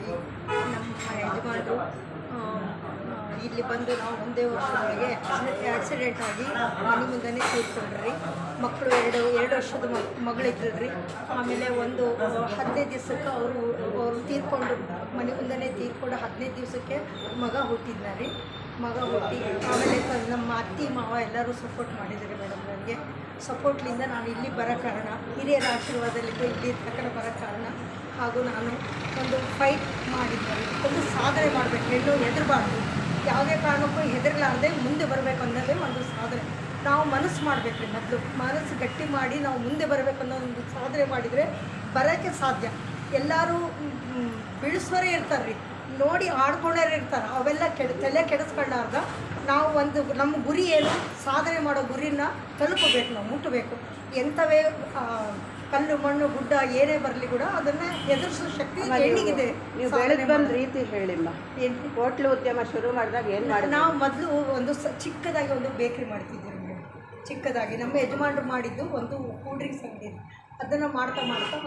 ತಾಯಿ ನಮ್ಮ ಯಜಮಾನರು ಇಲ್ಲಿ ಬಂದು ನಾವು ಒಂದೇ ವರ್ಷದೊಳಗೆ ಆಕ್ಸಿಡೆಂಟ್ ಆಗಿ ಮನೆ ಮುಂದೆನೇ ತೀರ್ಕೊಂಡ್ರಿ. ಮಕ್ಕಳು ಎರಡು ವರ್ಷದ ಮಗಳಿದ್ರಿ. ಆಮೇಲೆ ಒಂದು 15 ದಿವಸಕ್ಕೆ ಅವರು ತೀರ್ಕೊಂಡು ಮನೆ ಮುಂದೆನೇ ತೀರ್ಕೊಂಡು 15 ದಿವಸಕ್ಕೆ ಮಗ ಹುಟ್ಟಿದ್ದಾರೆ. ಮಗ ಹುಟ್ಟಿ ಆಮೇಲೆ ನಮ್ಮ ಅತ್ತಿ ಮಾವ ಎಲ್ಲರೂ ಸಪೋರ್ಟ್ ಮಾಡಿದ್ದಾರೆ ಮೇಡಮ್. ನನಗೆ ಸಪೋರ್ಟ್ಲಿಂದ ನಾನು ಇಲ್ಲಿ ಬರೋ ಕಾರಣ, ಹಿರಿಯರ ಆಶೀರ್ವಾದದಲ್ಲಿದ್ದು ಇಲ್ಲಿ ತಕ್ಕ ಬರೋ ಕಾರಣ. ಹಾಗೂ ನಾನು ಒಂದು ಫೈಟ್ ಮಾಡಿದ್ದಾರೆ, ಒಂದು ಸಾಧನೆ ಮಾಡಬೇಕು. ಹೆಣ್ಣು ಹೆದರಬಾರ್ದು, ಯಾವುದೇ ಕಾರಣಕ್ಕೂ ಹೆದರಲಾರದೆ ಮುಂದೆ ಬರಬೇಕು ಅನ್ನೋದೇ ಒಂದು ಸಾಧನೆ. ನಾವು ಮನಸ್ಸು ಮಾಡಬೇಕು ರೀ, ಮೊದಲು ಮನಸ್ಸು ಗಟ್ಟಿ ಮಾಡಿ ನಾವು ಮುಂದೆ ಬರಬೇಕು ಅನ್ನೋ ಒಂದು ಸಾಧನೆ ಮಾಡಿದರೆ ಬರೋಕ್ಕೆ ಸಾಧ್ಯ. ಎಲ್ಲರೂ ಬಿಡಿಸೋರೇ ಇರ್ತಾರೆ ರೀ, ನೋಡಿ ಆಡ್ಕೊಂಡೇ ಇರ್ತಾರೆ. ಅವೆಲ್ಲ ತಲೆ ಕೆಡಿಸ್ಕೊಳ್ಳಾರ್ದ ನಾವು ನಮ್ಮ ಗುರಿ ಏನು, ಸಾಧನೆ ಮಾಡೋ ಗುರಿನ ತಲುಪಬೇಕು, ನಾವು ಮುಟ್ಟಬೇಕು. ಎಂಥವೇ ಕಲ್ಲು ಮಣ್ಣು ಗುಡ್ಡ ಏನೇ ಬರಲಿ ಕೂಡ ಅದನ್ನು ಎದುರಿಸೋ ಶಕ್ತಿ ಹೆಣ್ಣಿಗಿದೆ. ನೀವು ಬೆಳೆದು ಬಂದ ರೀತಿ ಹೇಳಿಮ್ಮ. ಏನು ಹೋಟ್ಲು ಉದ್ಯಮ ಶುರು ಮಾಡಿದಾಗ ಏನು ಮಾಡಿ? ನಾವು ಮೊದಲು ಒಂದು ಚಿಕ್ಕದಾಗಿ ಒಂದು ಬೇಕ್ರಿ ಮಾಡ್ತಿದ್ದೀವಿ ಮೇಡಮ್. ಚಿಕ್ಕದಾಗಿ ನಮ್ಮ ಯಜಮಾನರು ಮಾಡಿದ್ದು ಒಂದು ಕೂಲ್ ಡ್ರಿಂಕ್ಸ್ ಅಂಗಡಿ, ಅದನ್ನು ಮಾಡ್ತಾ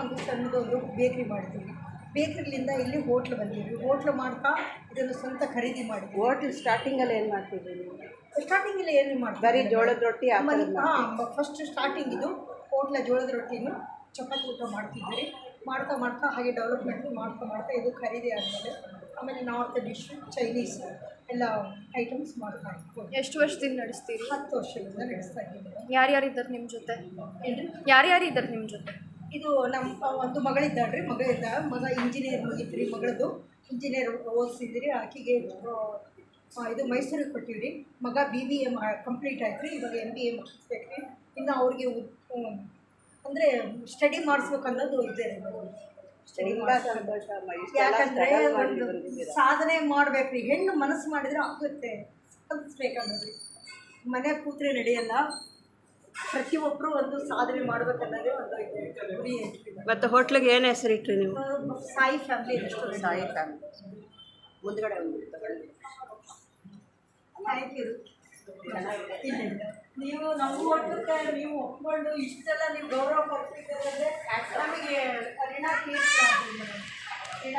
ಒಂದು ಸಣ್ಣದೊಂದು ಬೇಕ್ರಿ ಮಾಡಿದ್ದೀವಿ. ಬೇಕ್ರಿಲಿಂದ ಇಲ್ಲಿ ಹೋಟ್ಲು ಬಂದಿದ್ವಿ. ಹೋಟ್ಲು ಮಾಡ್ತಾ ಇದನ್ನು ಸ್ವಂತ ಖರೀದಿ ಮಾಡಿದ್ವಿ. ಹೋಟ್ಲ್ ಸ್ಟಾರ್ಟಿಂಗಲ್ಲಿ ಏನು ಮಾಡ್ತಿದ್ವಿ ನೀವು? ಸ್ಟಾರ್ಟಿಂಗಲ್ಲಿ ಏನು ಮಾಡ್ತೀವಿ? ಬರೀ ಜೋಳದ ರೊಟ್ಟಿ. ಫಸ್ಟ್ ಸ್ಟಾರ್ಟಿಂಗ್ ಇದು ಹೋಟ್ಲ ಜೋಳದ ರೊಟ್ಟಿನೂ ಚಪಾತಿ ಊಟ ಮಾಡ್ತಿದ್ವಿ. ಮಾಡ್ತಾ ಹಾಗೆ ಡೆವಲಪ್ಮೆಂಟ್ ಮಾಡ್ತಾ ಇದು ಖರೀದಿ ಆದಮೇಲೆ ಆಮೇಲೆ ನಾರ್ತ್ ಡಿಶ್, ಚೈನೀಸ್ ಎಲ್ಲ ಐಟಮ್ಸ್ ಮಾಡ್ತಾ ಇದ್ವಿ. ಎಷ್ಟು ವರ್ಷದಿಂದ ನಡೆಸ್ತೀರಿ? 10 ವರ್ಷದಿಂದ ನಡೆಸ್ತಾ ಇದ್ದೀವಿ. ಯಾರ್ಯಾರಿದ್ದಾರೆ ನಿಮ್ಮ ಜೊತೆ? ಏನು ಯಾರ್ಯಾರಿದ್ದಾರೆ ನಿಮ್ಮ ಜೊತೆ? ಇದು ನಮ್ಮ ಒಂದು ಮಗಳಿದ್ದಾಳ್ರಿ. ಮಗ ಇಂಜಿನಿಯರ್ ಮುಗಿತ್ರಿ. ಮಗಳದು ಇಂಜಿನಿಯರ್ ಓದಿಸಿದ್ರಿ. ಆಕೆಗೆ ಇದು ಮೈಸೂರಿಗೆ ಕೊಟ್ಟಿವ್ರಿ. ಮಗ BBA ಕಂಪ್ಲೀಟ್ ಆಯ್ತು ರೀ. ಇವಾಗ MBA ಮಾಡಿಸ್ಬೇಕು ರೀ. ಇನ್ನು ಅವ್ರಿಗೆ ಅಂದರೆ ಸ್ಟಡಿ ಮಾಡಿಸ್ಬೇಕು ಅನ್ನೋದು ಇದೆ ರೀ. ಸ್ಟಡಿ ಯಾಕಂದರೆ ಒಂದು ಸಾಧನೆ ಮಾಡ್ಬೇಕ್ರಿ. ಹೆಣ್ಣು ಮನಸ್ಸು ಮಾಡಿದರೆ ಆಗುತ್ತೆ, ಕಲಿಸ್ಬೇಕನ್ನೋದ್ರಿ. ಮನೆ ಕೂತ್ರೆ ನಡೆಯಲ್ಲ, ಪ್ರತಿಯೊಬ್ಬರು ಒಂದು ಸಾಧನೆ ಮಾಡ್ಬೇಕನ್ನೋದೇ ಒಂದು ಗುರಿ ಐತಿ. ಮತ್ತು ಹೋಟ್ಲಿಗೆ ಏನು ಹೆಸರು ಇಟ್ರಿ ನೀವು? Sai family restaurant. Sai family. ಮುಂದ್ಗಡೆ ಒಂದು ತಗೊಳ್ಳಿ. Thank you. ನೀವು ನಮ್ಮ ಒಟ್ಟಕ್ಕೆ ನೀವು ಒಪ್ಕೊಂಡು ಇಷ್ಟೆಲ್ಲ ನೀವು ಗೌರವ ಕೊಡ್ತಿದ್ದಾರೆ. ನಮಗೆ ಋಣ ತೀರ್ಸ್ತಾರೆ ಮೇಡಮ್. ಋಣ